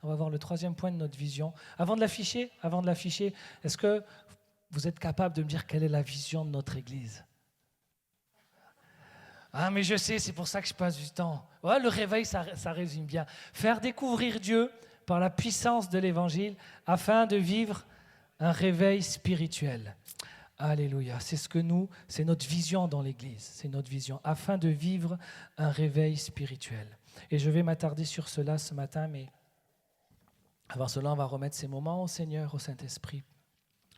On va voir le troisième point de notre vision. Avant de l'afficher, est-ce que vous êtes capable de me dire quelle est la vision de notre Église? Ah, mais je sais, c'est pour ça que je passe du temps. Ouais, le réveil, ça résume bien. Faire découvrir Dieu par la puissance de l'Évangile afin de vivre un réveil spirituel. Alléluia. C'est notre vision dans l'Église. C'est notre vision afin de vivre un réveil spirituel. Et je vais m'attarder sur cela ce matin, mais avant cela, on va remettre ces moments au Seigneur, au Saint-Esprit.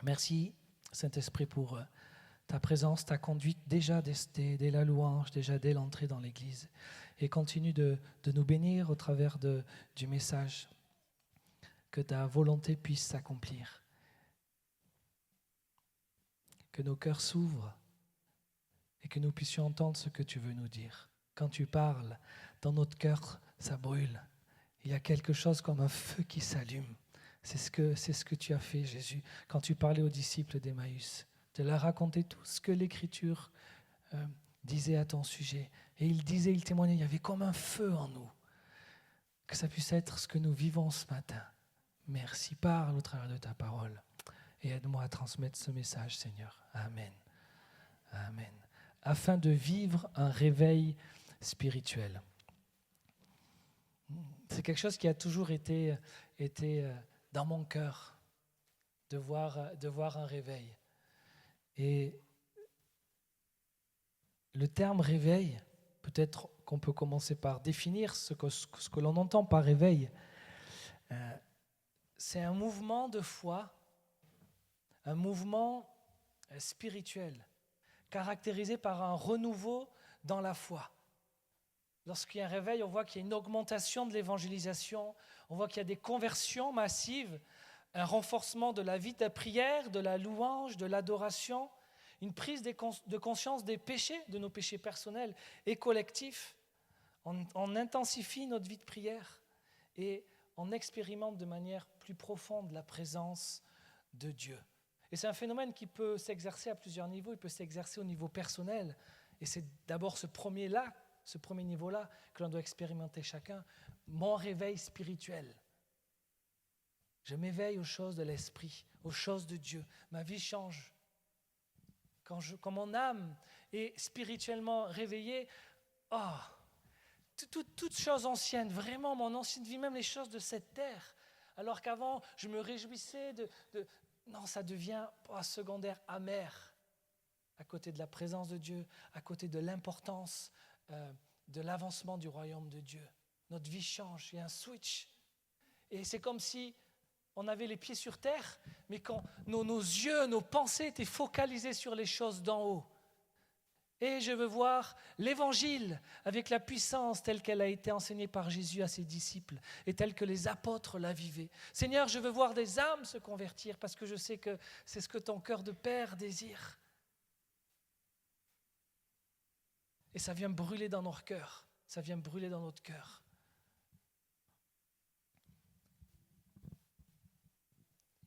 Merci, Saint-Esprit, pour ta présence, ta conduite déjà dès la louange, déjà dès l'entrée dans l'Église. Et continue de nous bénir au travers du message. Que ta volonté puisse s'accomplir. Que nos cœurs s'ouvrent et que nous puissions entendre ce que tu veux nous dire. Quand tu parles, dans notre cœur, ça brûle. Il y a quelque chose comme un feu qui s'allume. C'est ce que tu as fait, Jésus, quand tu parlais aux disciples d'Emmaüs. De leur raconter tout ce que l'Écriture disait à ton sujet. Et il témoignait, il y avait comme un feu en nous. Que ça puisse être ce que nous vivons ce matin. Merci, parle au travers de ta parole. Et aide-moi à transmettre ce message, Seigneur. Amen. Amen. Afin de vivre un réveil spirituel. C'est quelque chose qui a toujours été dans mon cœur, de voir un réveil. Et le terme réveil, peut-être qu'on peut commencer par définir ce que l'on entend par réveil. C'est un mouvement de foi, un mouvement spirituel, caractérisé par un renouveau dans la foi. Lorsqu'il y a un réveil, on voit qu'il y a une augmentation de l'évangélisation, on voit qu'il y a des conversions massives, un renforcement de la vie de la prière, de la louange, de l'adoration, une prise de conscience des péchés, de nos péchés personnels et collectifs. On intensifie notre vie de prière et on expérimente de manière plus profonde la présence de Dieu. Et c'est un phénomène qui peut s'exercer à plusieurs niveaux. Il peut s'exercer au niveau personnel. Et c'est d'abord ce premier niveau-là que l'on doit expérimenter chacun. Mon réveil spirituel. Je m'éveille aux choses de l'esprit, aux choses de Dieu. Ma vie change. Quand mon âme est spirituellement réveillée, toutes choses anciennes, vraiment mon ancienne vie, même les choses de cette terre. Alors qu'avant, je me réjouissais non, ça devient secondaire, amer, à côté de la présence de Dieu, à côté de l'importance de l'avancement du royaume de Dieu. Notre vie change, il y a un switch. Et c'est comme si on avait les pieds sur terre, mais quand nos yeux, nos pensées étaient focalisés sur les choses d'en haut. Et je veux voir l'Évangile avec la puissance telle qu'elle a été enseignée par Jésus à ses disciples et telle que les apôtres la vivaient. Seigneur, je veux voir des âmes se convertir parce que je sais que c'est ce que ton cœur de Père désire. Et ça vient brûler dans nos cœurs. Ça vient brûler dans notre cœur.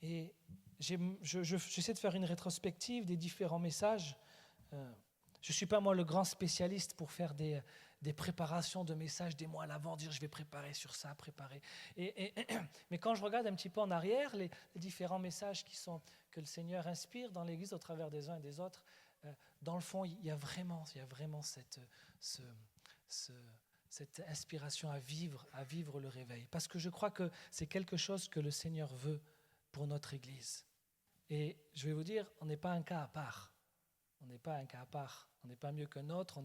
Et j'essaie de faire une rétrospective des différents messages. Je ne suis pas, moi, le grand spécialiste pour faire des préparations de messages des mois à l'avant, dire je vais préparer sur ça, préparer. Mais quand je regarde un petit peu en arrière, les différents messages que le Seigneur inspire dans l'Église au travers des uns et des autres, dans le fond, il y a vraiment cette inspiration à vivre le réveil. Parce que je crois que c'est quelque chose que le Seigneur veut pour notre Église. Et je vais vous dire, on n'est pas un cas à part. On n'est pas un cas à part. On n'est pas mieux qu'un autre.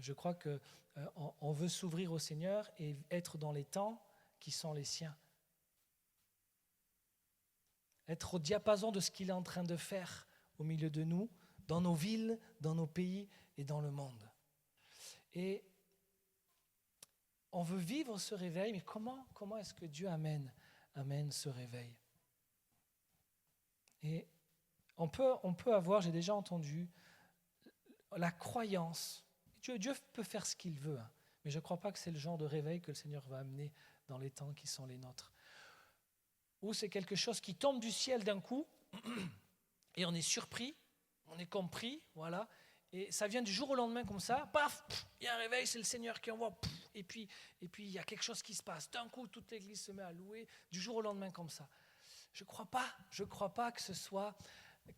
Je crois qu'on veut s'ouvrir au Seigneur et être dans les temps qui sont les siens. Être au diapason de ce qu'il est en train de faire au milieu de nous, dans nos villes, dans nos pays et dans le monde. Et on veut vivre ce réveil, mais comment est-ce que Dieu amène ce réveil? Et on peut avoir, j'ai déjà entendu, la croyance. Dieu peut faire ce qu'il veut, mais je ne crois pas que c'est le genre de réveil que le Seigneur va amener dans les temps qui sont les nôtres. Ou c'est quelque chose qui tombe du ciel d'un coup, et on est surpris, on est compris, voilà, Et ça vient du jour au lendemain comme ça, paf, il y a un réveil, c'est le Seigneur qui envoie, et puis il y a quelque chose qui se passe. D'un coup, toute l'église se met à louer, du jour au lendemain comme ça. Je ne crois pas que ce soit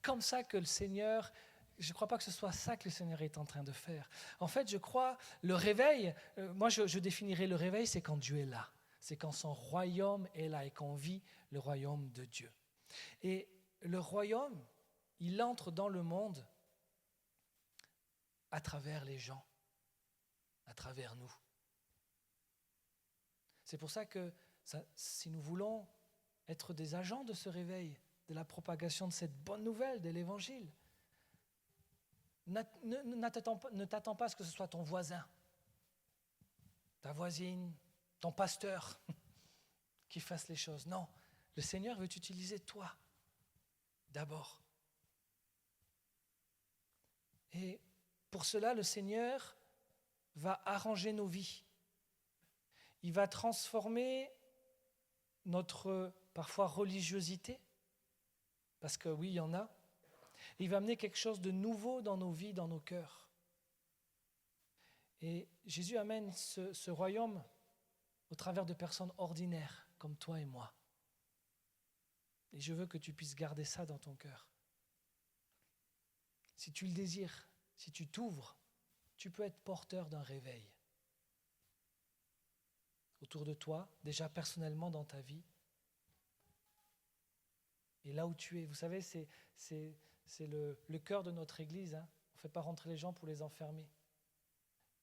comme ça que le Seigneur, je ne crois pas que ce soit ça que le Seigneur est en train de faire. En fait, je crois, le réveil, moi je définirais le réveil, c'est quand Dieu est là. C'est quand son royaume est là et qu'on vit le royaume de Dieu. Et le royaume, il entre dans le monde à travers les gens, à travers nous. C'est pour ça que si nous voulons être des agents de ce réveil, de la propagation de cette bonne nouvelle de l'Évangile, ne t'attends pas à ce que ce soit ton voisin, ta voisine, ton pasteur qui fasse les choses. Non, le Seigneur veut t'utiliser toi, d'abord. Et pour cela, le Seigneur va arranger nos vies. Il va transformer notre, parfois, religiosité, parce que oui, il y en a. Il va amener quelque chose de nouveau dans nos vies, dans nos cœurs. Et Jésus amène ce royaume au travers de personnes ordinaires, comme toi et moi. Et je veux que tu puisses garder ça dans ton cœur. Si tu le désires, si tu t'ouvres, tu peux être porteur d'un réveil. Autour de toi, déjà personnellement dans ta vie. Et là où tu es, vous savez, c'est le cœur de notre Église. Hein. On ne fait pas rentrer les gens pour les enfermer.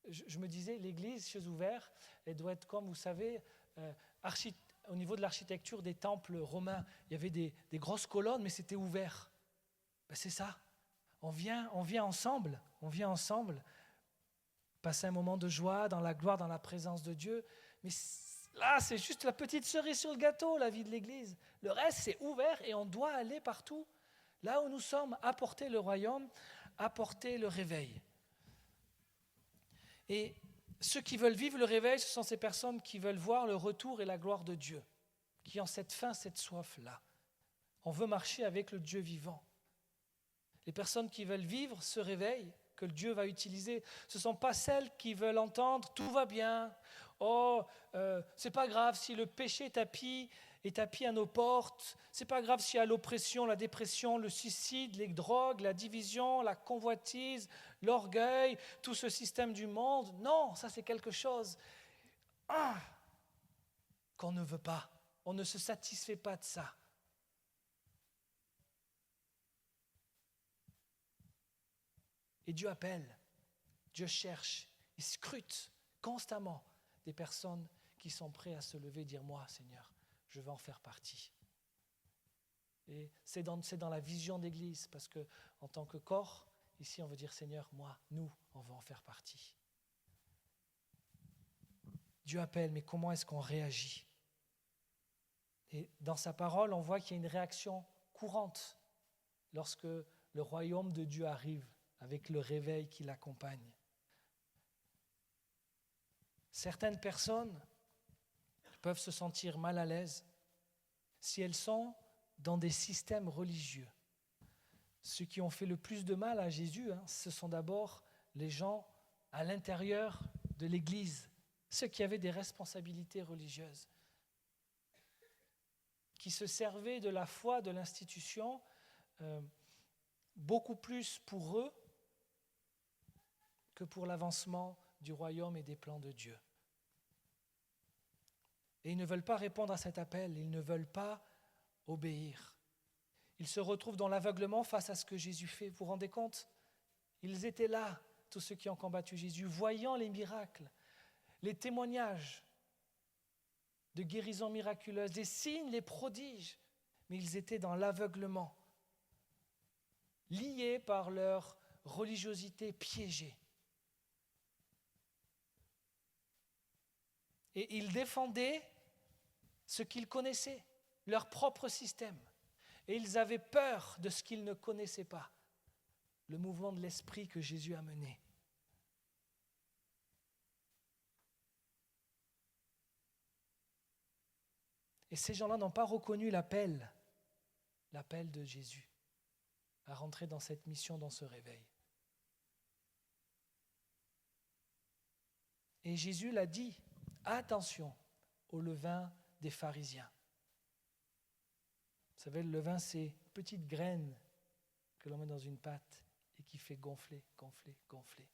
Je me disais, l'Église, chez Ouvert, elle doit être comme, vous savez, au niveau de l'architecture des temples romains. Il y avait des grosses colonnes, mais c'était ouvert. Ben, c'est ça. On vient ensemble, passer un moment de joie, dans la gloire, dans la présence de Dieu. Mais là, c'est juste la petite cerise sur le gâteau, la vie de l'Église. Le reste, c'est ouvert et on doit aller partout. Là où nous sommes, apporter le royaume, apporter le réveil. Et ceux qui veulent vivre le réveil, ce sont ces personnes qui veulent voir le retour et la gloire de Dieu, qui ont cette faim, cette soif-là. On veut marcher avec le Dieu vivant. Les personnes qui veulent vivre ce réveil que le Dieu va utiliser, ce ne sont pas celles qui veulent entendre « tout va bien ». Oh, c'est pas grave si le péché est tapis à nos portes. C'est pas grave s'il y a l'oppression, la dépression, le suicide, les drogues, la division, la convoitise, l'orgueil, tout ce système du monde. Non, ça c'est quelque chose qu'on ne veut pas. On ne se satisfait pas de ça. Et Dieu appelle, Dieu cherche, il scrute constamment des personnes qui sont prêtes à se lever et dire « Moi, Seigneur, je veux en faire partie ». Et c'est dans la vision d'Église, parce qu'en tant que corps, ici on veut dire « Seigneur, moi, nous, on veut en faire partie ». Dieu appelle, mais comment est-ce qu'on réagit ? Et dans sa parole, on voit qu'il y a une réaction courante lorsque le royaume de Dieu arrive, avec le réveil qui l'accompagne. Certaines personnes peuvent se sentir mal à l'aise si elles sont dans des systèmes religieux. Ceux qui ont fait le plus de mal à Jésus, ce sont d'abord les gens à l'intérieur de l'Église, ceux qui avaient des responsabilités religieuses, qui se servaient de la foi de l'institution beaucoup plus pour eux que pour l'avancement du royaume et des plans de Dieu. Et ils ne veulent pas répondre à cet appel, ils ne veulent pas obéir. Ils se retrouvent dans l'aveuglement face à ce que Jésus fait. Vous vous rendez compte ? Ils étaient là, tous ceux qui ont combattu Jésus, voyant les miracles, les témoignages de guérisons miraculeuses, les signes, les prodiges, mais ils étaient dans l'aveuglement, liés par leur religiosité piégée. Et ils défendaient ce qu'ils connaissaient, leur propre système. Et ils avaient peur de ce qu'ils ne connaissaient pas, le mouvement de l'esprit que Jésus a mené. Et ces gens-là n'ont pas reconnu l'appel de Jésus à rentrer dans cette mission, dans ce réveil. Et Jésus l'a dit, attention au levain des pharisiens. Vous savez, le levain, c'est une petite graine que l'on met dans une pâte et qui fait gonfler, gonfler, gonfler.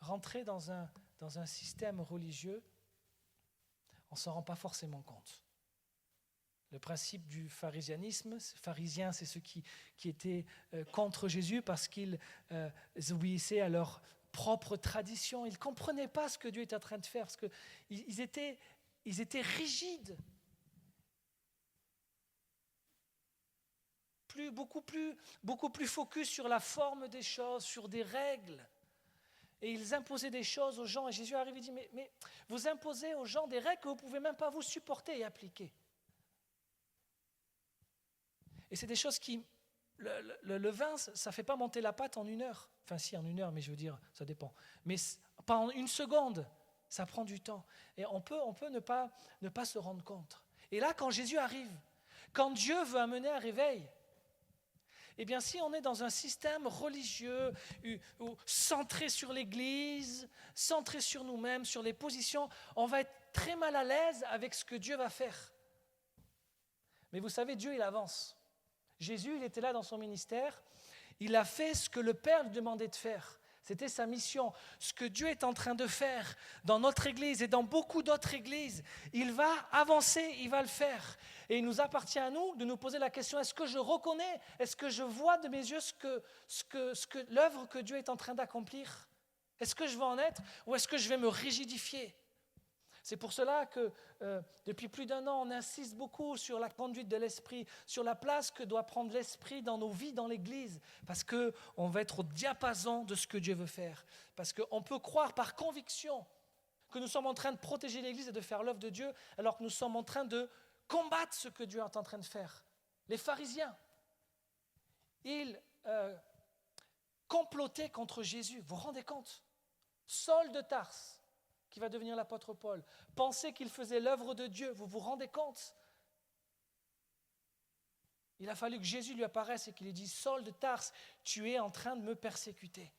Rentrer dans un système religieux, on ne s'en rend pas forcément compte. Le principe du pharisianisme, pharisiens, c'est ceux qui étaient contre Jésus parce qu'ils obéissaient à leur propre tradition. Ils ne comprenaient pas ce que Dieu était en train de faire, parce qu'ils étaient rigides. Beaucoup plus focus sur la forme des choses, sur des règles. Et ils imposaient des choses aux gens. Et Jésus arrive et dit, mais vous imposez aux gens des règles que vous ne pouvez même pas vous supporter et appliquer. Et c'est des choses qui... Le vin, ça ne fait pas monter la pâte en 1 heure. Enfin si, en 1 heure, mais je veux dire, ça dépend. Mais pas en 1 seconde, ça prend du temps. Et on peut ne pas se rendre compte. Et là, quand Jésus arrive, quand Dieu veut amener un réveil, eh bien, si on est dans un système religieux centré sur l'Église, centré sur nous-mêmes, sur les positions, on va être très mal à l'aise avec ce que Dieu va faire. Mais vous savez, Dieu, il avance. Jésus, il était là dans son ministère, il a fait ce que le Père lui demandait de faire. C'était sa mission. Ce que Dieu est en train de faire dans notre Église et dans beaucoup d'autres églises, il va avancer, il va le faire. Et il nous appartient à nous de nous poser la question, est-ce que je reconnais, est-ce que je vois de mes yeux l'œuvre que Dieu est en train d'accomplir? Est-ce que je vais en être ou est-ce que je vais me rigidifier? C'est pour cela que depuis plus d'1 an, on insiste beaucoup sur la conduite de l'esprit, sur la place que doit prendre l'esprit dans nos vies, dans l'Église, parce qu'on va être au diapason de ce que Dieu veut faire. Parce qu'on peut croire par conviction que nous sommes en train de protéger l'Église et de faire l'œuvre de Dieu, alors que nous sommes en train de combattre ce que Dieu est en train de faire. Les pharisiens, ils complotaient contre Jésus. Vous vous rendez compte? Saul de Tarse, qui va devenir l'apôtre Paul, pensait qu'il faisait l'œuvre de Dieu. Vous vous rendez compte? Il a fallu que Jésus lui apparaisse et qu'il lui dise, Saul de Tarse, tu es en train de me persécuter.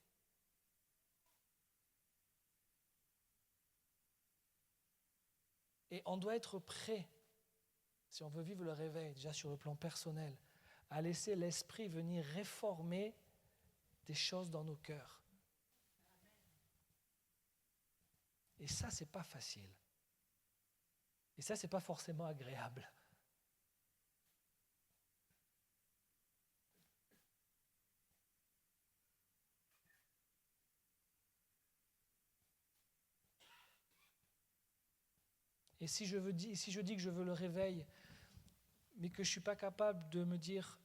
Et on doit être prêt, si on veut vivre le réveil, déjà sur le plan personnel, à laisser l'Esprit venir réformer des choses dans nos cœurs. Et ça, c'est pas facile. Et ça, c'est pas forcément agréable. Et si je dis que je veux le réveil, mais que je ne suis pas capable de me dire,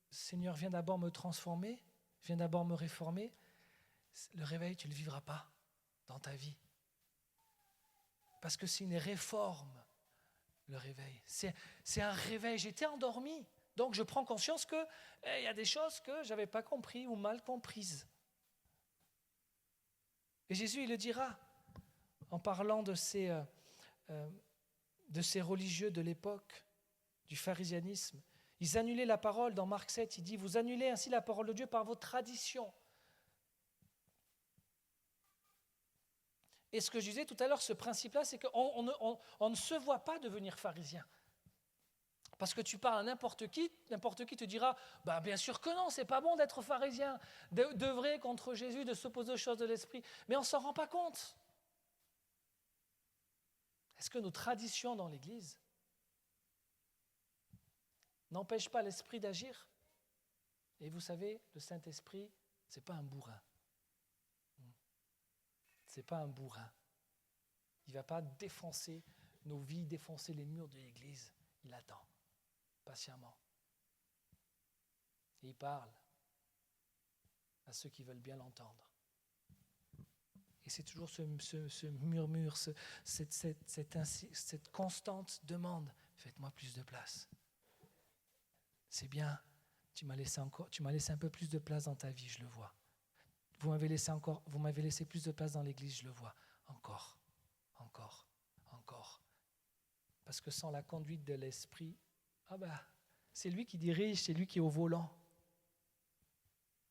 Seigneur, viens d'abord me transformer, viens d'abord me réformer, le réveil, tu ne le vivras pas dans ta vie. Parce que c'est une réforme, le réveil. C'est un réveil. J'étais endormi. Donc je prends conscience qu'il y a des choses que je n'avais pas comprises ou mal comprises. Et Jésus, il le dira, en parlant de ces religieux de l'époque, du pharisianisme. Ils annulaient la parole. Dans Marc 7, il dit, vous annulez ainsi la parole de Dieu par vos traditions. Et ce que je disais tout à l'heure, ce principe-là, c'est qu'on ne se voit pas devenir pharisien. Parce que tu parles à n'importe qui te dira, bien sûr que non, c'est pas bon d'être pharisien, d'œuvrer contre Jésus, de s'opposer aux choses de l'esprit. Mais on ne s'en rend pas compte. Est-ce que nos traditions dans l'Église n'empêchent pas l'esprit d'agir? Et vous savez, le Saint-Esprit, ce n'est pas un bourrin. Ce n'est pas un bourrin. Il ne va pas défoncer nos vies, défoncer les murs de l'Église. Il attend, patiemment. Et il parle à ceux qui veulent bien l'entendre. Et c'est toujours ce murmure, cette constante demande. Faites-moi plus de place. C'est bien, tu m'as laissé un peu plus de place dans ta vie, je le vois. Vous m'avez laissé plus de place dans l'Église, je le vois. Encore. Parce que sans la conduite de l'Esprit, c'est lui qui dirige, c'est lui qui est au volant.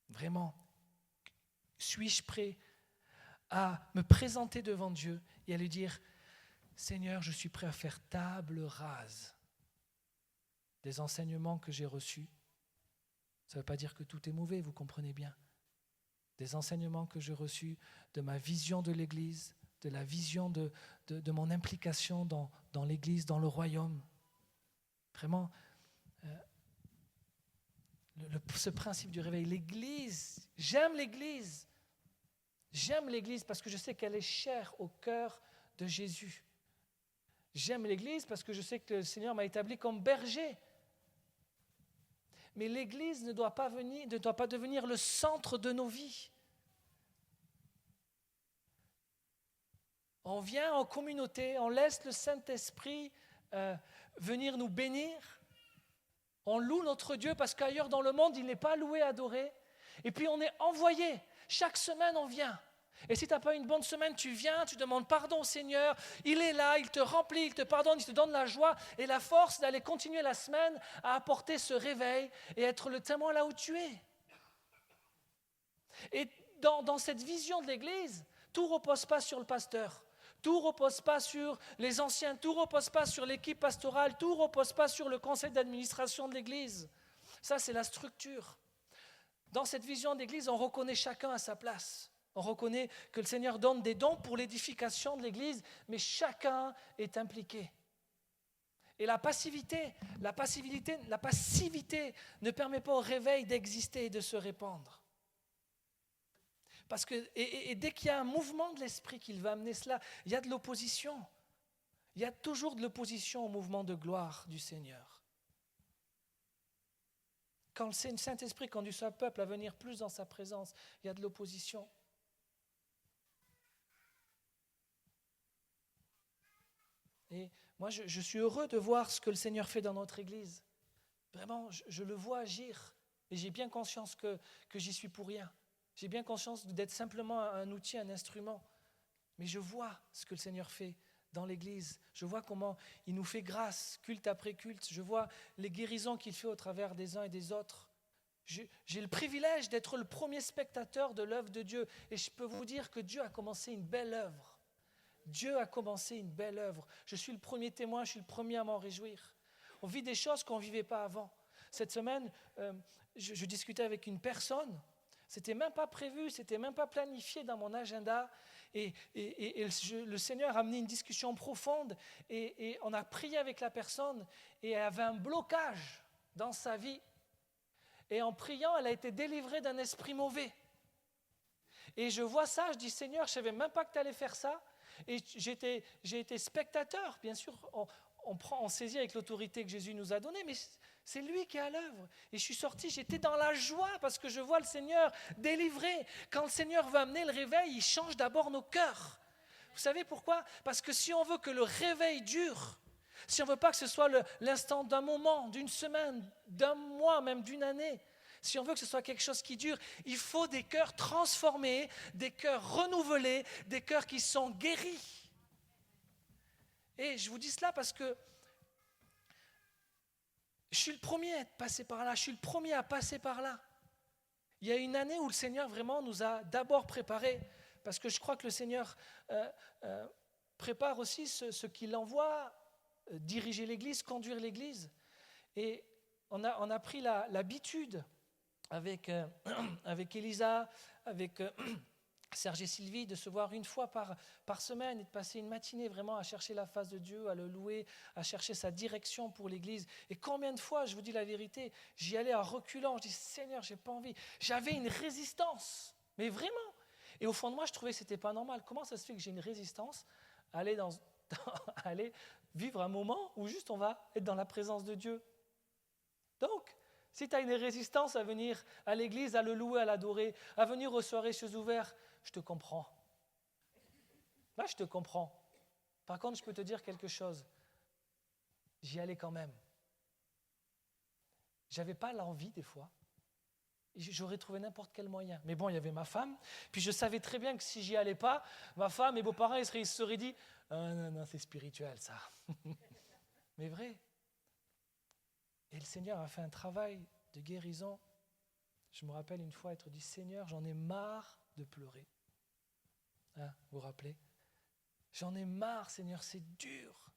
Vraiment. Suis-je prêt à me présenter devant Dieu et à lui dire, Seigneur, je suis prêt à faire table rase des enseignements que j'ai reçus. Ça ne veut pas dire que tout est mauvais, vous comprenez bien. Des enseignements que j'ai reçus, de ma vision de l'Église, de la vision de mon implication dans l'Église, dans le royaume. Vraiment, ce principe du réveil, l'Église, j'aime l'Église. J'aime l'Église parce que je sais qu'elle est chère au cœur de Jésus. J'aime l'Église parce que je sais que le Seigneur m'a établi comme berger. Mais l'Église ne doit pas devenir le centre de nos vies. On vient en communauté, on laisse le Saint-Esprit venir nous bénir. On loue notre Dieu parce qu'ailleurs dans le monde, il n'est pas loué, adoré. Et puis on est envoyé. Chaque semaine, on vient. Et si tu n'as pas une bonne semaine, tu viens, tu demandes pardon au Seigneur. Il est là, il te remplit, il te pardonne, il te donne la joie et la force d'aller continuer la semaine à apporter ce réveil et être le témoin là où tu es. Et dans cette vision de l'Église, tout ne repose pas sur le pasteur. Tout ne repose pas sur les anciens, tout ne repose pas sur l'équipe pastorale, tout ne repose pas sur le conseil d'administration de l'Église. Ça, c'est la structure. Dans cette vision d'Église, on reconnaît chacun à sa place. On reconnaît que le Seigneur donne des dons pour l'édification de l'Église, mais chacun est impliqué. Et la passivité ne permet pas au réveil d'exister et de se répandre. Parce que, et dès qu'il y a un mouvement de l'esprit qui va amener cela, il y a de l'opposition. Il y a toujours de l'opposition au mouvement de gloire du Seigneur. Quand le Saint-Esprit conduit son peuple à venir plus dans sa présence, il y a de l'opposition. Et moi, je suis heureux de voir ce que le Seigneur fait dans notre Église. Vraiment, je le vois agir. Et j'ai bien conscience que j'y suis pour rien. J'ai bien conscience d'être simplement un outil, un instrument. Mais je vois ce que le Seigneur fait dans l'Église. Je vois comment il nous fait grâce, culte après culte. Je vois les guérisons qu'il fait au travers des uns et des autres. J'ai le privilège d'être le premier spectateur de l'œuvre de Dieu. Et je peux vous dire que Dieu a commencé une belle œuvre. Dieu a commencé une belle œuvre. Je suis le premier témoin, je suis le premier à m'en réjouir. On vit des choses qu'on ne vivait pas avant. Cette semaine, je discutais avec une personne. C'était même pas prévu, c'était même pas planifié dans mon agenda. Et le Seigneur a amené une discussion profonde. Et on a prié avec la personne. Et elle avait un blocage dans sa vie. Et en priant, elle a été délivrée d'un esprit mauvais. Et je vois ça, je dis Seigneur, je ne savais même pas que tu allais faire ça. Et j'ai été spectateur, bien sûr, on saisit avec l'autorité que Jésus nous a donnée, mais c'est lui qui est à l'œuvre. Et je suis sorti, j'étais dans la joie parce que je vois le Seigneur délivrer. Quand le Seigneur veut amener le réveil, il change d'abord nos cœurs. Vous savez pourquoi ? Parce que si on veut que le réveil dure, si on ne veut pas que ce soit l'instant d'un moment, d'une semaine, d'un mois, même d'une année, si on veut que ce soit quelque chose qui dure, il faut des cœurs transformés, des cœurs renouvelés, des cœurs qui sont guéris. Et je vous dis cela parce que je suis le premier à être passé par là, je suis le premier à passer par là. Il y a une année où le Seigneur vraiment nous a d'abord préparés, parce que je crois que le Seigneur prépare aussi ce qu'il envoie, diriger l'Église, conduire l'Église. Et on a pris l'habitude avec Elisa, avec Serge et Sylvie, de se voir une fois par semaine et de passer une matinée vraiment à chercher la face de Dieu, à le louer, à chercher sa direction pour l'Église. Et combien de fois, je vous dis la vérité, j'y allais en reculant, je dis Seigneur, j'ai pas envie. J'avais une résistance, mais vraiment. Et au fond de moi, je trouvais que c'était pas normal. Comment ça se fait que j'ai une résistance à aller, aller vivre un moment où juste on va être dans la présence de Dieu? Donc, si tu as une résistance à venir à l'église, à le louer, à l'adorer, à venir aux soirées yeux ouverts, je te comprends. Là, je te comprends. Par contre, je peux te dire quelque chose. J'y allais quand même. J'avais pas l'envie des fois. J'aurais trouvé n'importe quel moyen. Mais bon, il y avait ma femme. Puis je savais très bien que si j'y allais pas, ma femme, mes beaux-parents, ils se seraient dit « Ah non, c'est spirituel ça. » Mais vrai. Et le Seigneur a fait un travail de guérison. Je me rappelle une fois être dit « Seigneur, j'en ai marre de pleurer. Hein, vous vous rappelez? J'en ai marre, Seigneur, c'est dur.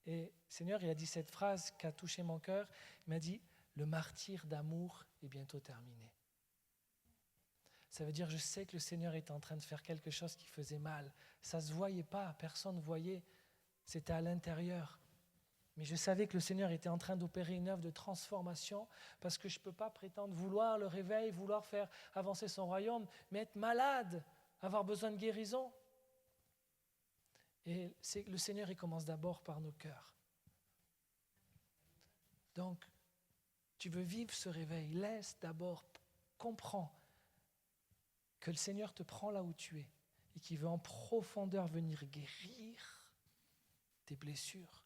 Et Seigneur, il a dit cette phrase qui a touché mon cœur. Il m'a dit, le martyre d'amour est bientôt terminé. Ça veut dire, je sais que le Seigneur est en train de faire quelque chose qui faisait mal. Ça ne se voyait pas, personne ne voyait. C'était à l'intérieur. Mais je savais que le Seigneur était en train d'opérer une œuvre de transformation parce que je ne peux pas prétendre vouloir le réveil, vouloir faire avancer son royaume, mais être malade, avoir besoin de guérison. Et le Seigneur, il commence d'abord par nos cœurs. Donc, tu veux vivre ce réveil, laisse d'abord, comprends que le Seigneur te prend là où tu es et qu'il veut en profondeur venir guérir tes blessures.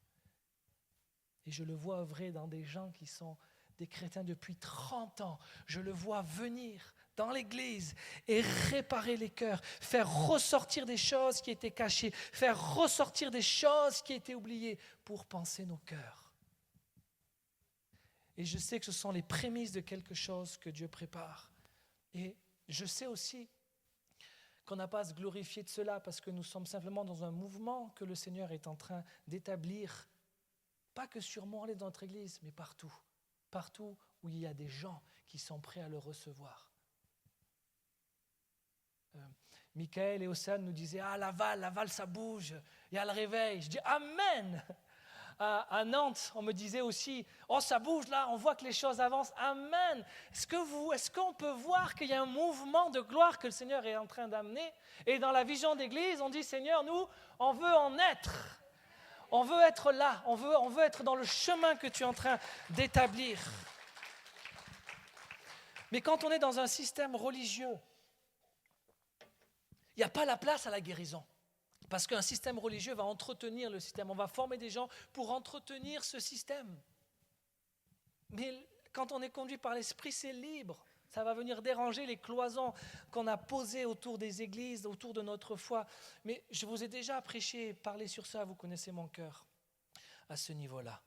Et je le vois œuvrer dans des gens qui sont des chrétiens depuis 30 ans. Je le vois venir dans l'église et réparer les cœurs, faire ressortir des choses qui étaient cachées, faire ressortir des choses qui étaient oubliées pour penser nos cœurs. Et je sais que ce sont les prémices de quelque chose que Dieu prépare. Et je sais aussi qu'on n'a pas à se glorifier de cela parce que nous sommes simplement dans un mouvement que le Seigneur est en train d'établir. Pas que sur Montréal dans notre église, mais partout. Partout où il y a des gens qui sont prêts à le recevoir. Michael et Océane nous disaient « Ah, Laval, ça bouge, il y a le réveil. » Je dis « Amen !» À Nantes, on me disait aussi « Oh, ça bouge là, on voit que les choses avancent. Amen !» Est-ce qu'on peut voir qu'il y a un mouvement de gloire que le Seigneur est en train d'amener? Et dans la vision d'église, on dit « Seigneur, nous, on veut en être. » On veut être là, on veut être dans le chemin que tu es en train d'établir. Mais quand on est dans un système religieux, il n'y a pas la place à la guérison. Parce qu'un système religieux va entretenir le système. On va former des gens pour entretenir ce système. Mais quand on est conduit par l'Esprit, c'est libre. Ça va venir déranger les cloisons qu'on a posées autour des églises, autour de notre foi. Mais je vous ai déjà prêché, parlé sur ça, vous connaissez mon cœur à ce niveau-là.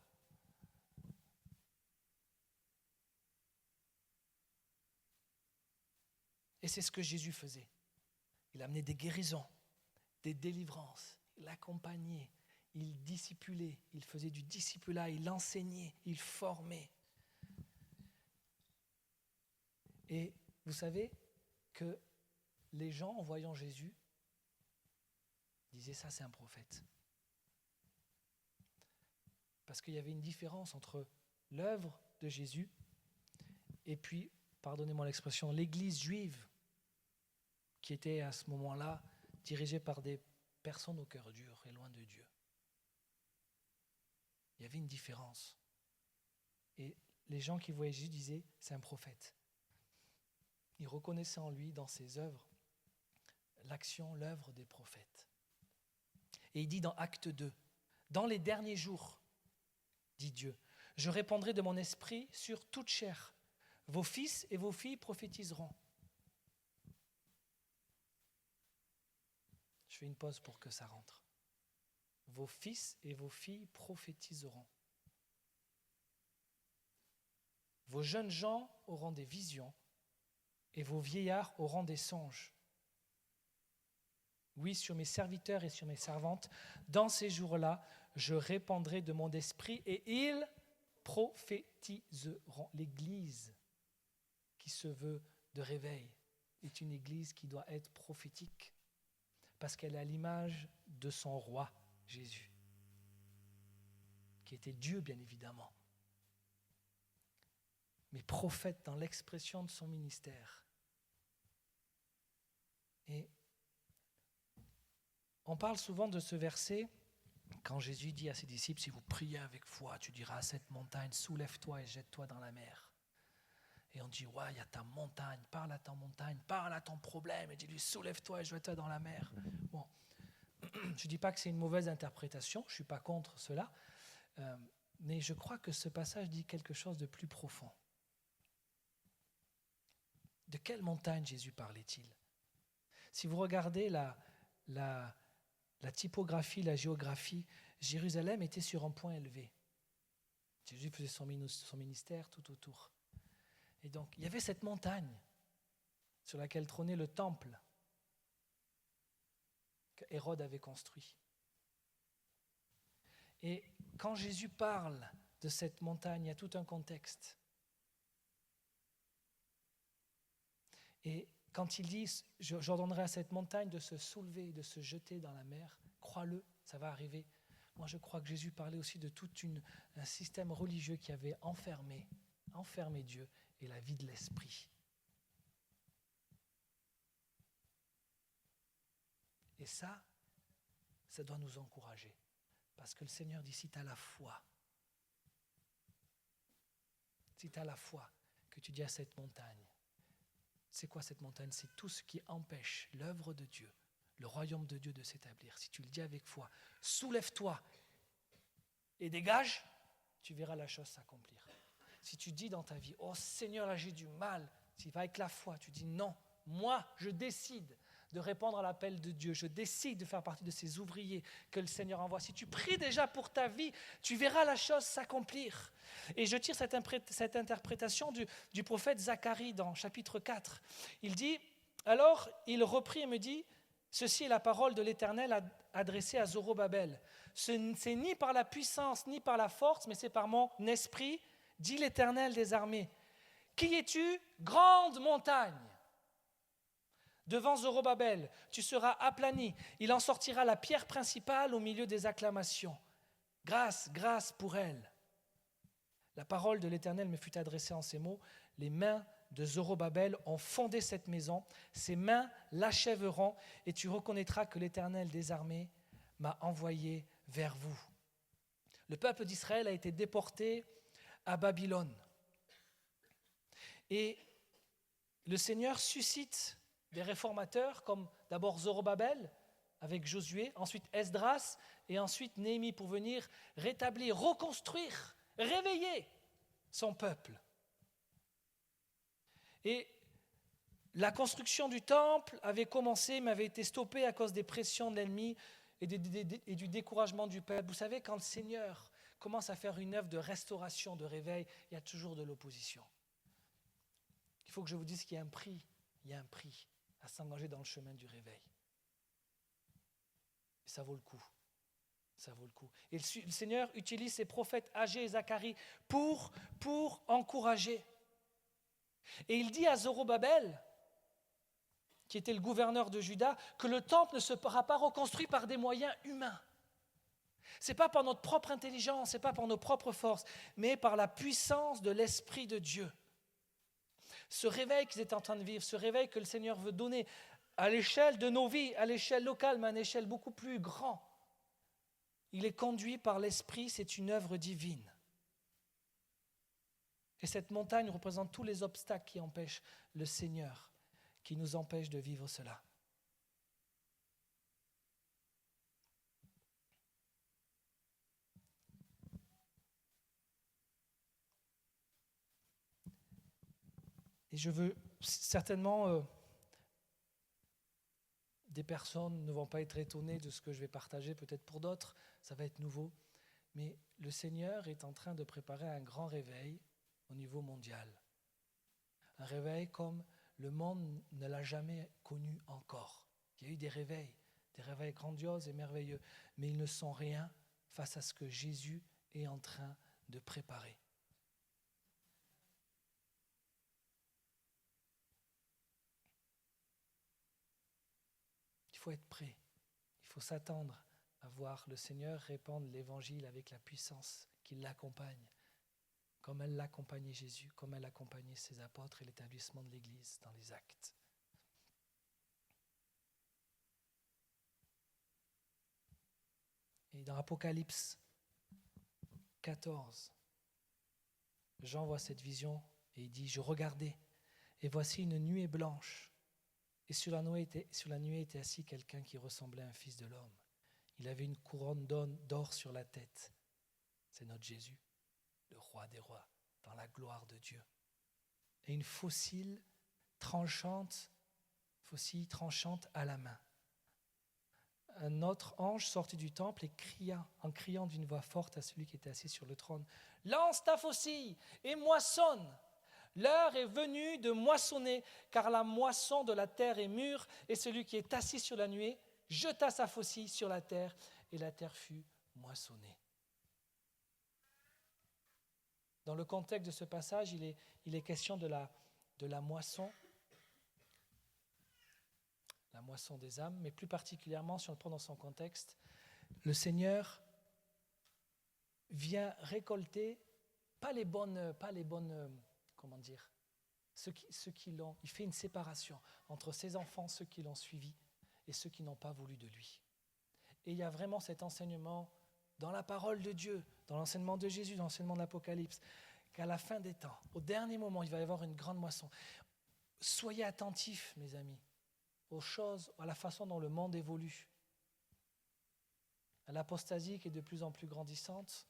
Et c'est ce que Jésus faisait. Il amenait des guérisons, des délivrances, il accompagnait, il discipulait, il faisait du discipulat, il enseignait, il formait. Et vous savez que les gens, en voyant Jésus, disaient ça, c'est un prophète. Parce qu'il y avait une différence entre l'œuvre de Jésus et puis, pardonnez-moi l'expression, l'église juive qui était à ce moment-là dirigée par des personnes au cœur dur et loin de Dieu. Il y avait une différence. Et les gens qui voyaient Jésus disaient, c'est un prophète. Ils reconnaissaient en lui, dans ses œuvres, l'action, l'œuvre des prophètes. Et il dit dans Acte 2, dans les derniers jours, dit Dieu, je répandrai de mon esprit sur toute chair. Vos fils et vos filles prophétiseront. Je fais une pause pour que ça rentre. Vos fils et vos filles prophétiseront. Vos jeunes gens auront des visions et vos vieillards auront des songes. Oui, sur mes serviteurs et sur mes servantes, dans ces jours-là, je répandrai de mon esprit et ils prophétiseront. L'Église qui se veut de réveil est une Église qui doit être prophétique parce qu'elle est à l'image de son roi, Jésus, qui était Dieu, bien évidemment, mais prophète dans l'expression de son ministère. Et on parle souvent de ce verset quand Jésus dit à ses disciples, si vous priez avec foi, tu diras à cette montagne, soulève-toi et jette-toi dans la mer. Et on dit, ouais, il y a ta montagne, parle à ta montagne, parle à ton problème, et dis-lui, soulève-toi et jette-toi dans la mer. Bon, je ne dis pas que c'est une mauvaise interprétation, je ne suis pas contre cela, mais je crois que ce passage dit quelque chose de plus profond. De quelle montagne Jésus parlait-il? Si vous regardez la typographie, la géographie, Jérusalem était sur un point élevé. Jésus faisait son ministère tout autour. Et donc, il y avait cette montagne sur laquelle trônait le temple. que Hérode avait construit. Et quand Jésus parle de cette montagne, il y a tout un contexte. Et quand il dit « J'ordonnerai à cette montagne de se soulever, de se jeter dans la mer », crois-le, ça va arriver. Moi, je crois que Jésus parlait aussi de tout un système religieux qui avait enfermé Dieu et la vie de l'esprit. Et ça doit nous encourager. Parce que le Seigneur dit, si tu as la foi, que tu dis à cette montagne, c'est quoi cette montagne? C'est tout ce qui empêche l'œuvre de Dieu, le royaume de Dieu de s'établir. Si tu le dis avec foi, soulève-toi et dégage, tu verras la chose s'accomplir. Si tu dis dans ta vie, oh Seigneur, là j'ai du mal, si avec la foi, tu dis non, moi je décide de répondre à l'appel de Dieu, je décide de faire partie de ces ouvriers que le Seigneur envoie. Si tu pries déjà pour ta vie, tu verras la chose s'accomplir. Et je tire cette interprétation du prophète Zacharie dans chapitre 4. Il dit, alors il reprit et me dit, ceci est la parole de l'Éternel adressée à Zorobabel. C'est ni par la puissance ni par la force, mais c'est par mon esprit, dit l'Éternel des armées. Qui es-tu, grande montagne? Devant Zorobabel, tu seras aplani. Il en sortira la pierre principale au milieu des acclamations. Grâce, grâce pour elle. La parole de l'Éternel me fut adressée en ces mots. Les mains de Zorobabel ont fondé cette maison. Ses mains l'achèveront et tu reconnaîtras que l'Éternel des armées m'a envoyé vers vous. Le peuple d'Israël a été déporté à Babylone. Et le Seigneur suscite des réformateurs comme d'abord Zorobabel avec Josué, ensuite Esdras et ensuite Néhémie pour venir rétablir, reconstruire, réveiller son peuple. Et la construction du temple avait commencé mais avait été stoppée à cause des pressions de l'ennemi et du découragement du peuple. Vous savez, quand le Seigneur commence à faire une œuvre de restauration, de réveil, il y a toujours de l'opposition. Il faut que je vous dise qu'il y a un prix, à s'engager dans le chemin du réveil. Et ça vaut le coup. Et le Seigneur utilise ses prophètes Agé et Zacharie pour encourager. Et il dit à Zorobabel, qui était le gouverneur de Juda, que le temple ne sera pas reconstruit par des moyens humains. Ce n'est pas par notre propre intelligence, ce n'est pas par nos propres forces, mais par la puissance de l'Esprit de Dieu. Ce réveil qu'ils étaient en train de vivre, ce réveil que le Seigneur veut donner à l'échelle de nos vies, à l'échelle locale, mais à une échelle beaucoup plus grande, il est conduit par l'Esprit, c'est une œuvre divine. Et cette montagne représente tous les obstacles qui empêchent le Seigneur, qui nous empêchent de vivre cela. Et je veux certainement, des personnes ne vont pas être étonnées de ce que je vais partager, peut-être pour d'autres, ça va être nouveau. Mais le Seigneur est en train de préparer un grand réveil au niveau mondial. Un réveil comme le monde ne l'a jamais connu encore. Il y a eu des réveils grandioses et merveilleux, mais ils ne sont rien face à ce que Jésus est en train de préparer. Il faut être prêt, il faut s'attendre à voir le Seigneur répandre l'évangile avec la puissance qui l'accompagne, comme elle l'accompagnait Jésus, comme elle accompagnait ses apôtres et l'établissement de l'Église dans les actes. Et dans Apocalypse 14, Jean voit cette vision et il dit « Je regardais, et voici une nuée blanche. Et sur la nuée était assis quelqu'un qui ressemblait à un fils de l'homme. Il avait une couronne d'or sur la tête. C'est notre Jésus, le roi des rois, dans la gloire de Dieu. Et une faucille tranchante à la main. Un autre ange sortit du temple et cria, en criant d'une voix forte à celui qui était assis sur le trône, « Lance ta faucille et moissonne ! L'heure est venue de moissonner, car la moisson de la terre est mûre, et celui qui est assis sur la nuée jeta sa faucille sur la terre et la terre fut moissonnée. Dans le contexte de ce passage, il est question de la moisson des âmes, mais plus particulièrement, si on le prend dans son contexte, le Seigneur vient récolter pas les bonnes, comment dire, ceux qui l'ont. Il fait une séparation entre ses enfants, ceux qui l'ont suivi, et ceux qui n'ont pas voulu de lui. Et il y a vraiment cet enseignement dans la parole de Dieu, dans l'enseignement de Jésus, dans l'enseignement de l'Apocalypse, qu'à la fin des temps, au dernier moment, il va y avoir une grande moisson. Soyez attentifs, mes amis, aux choses, à la façon dont le monde évolue, à l'apostasie qui est de plus en plus grandissante,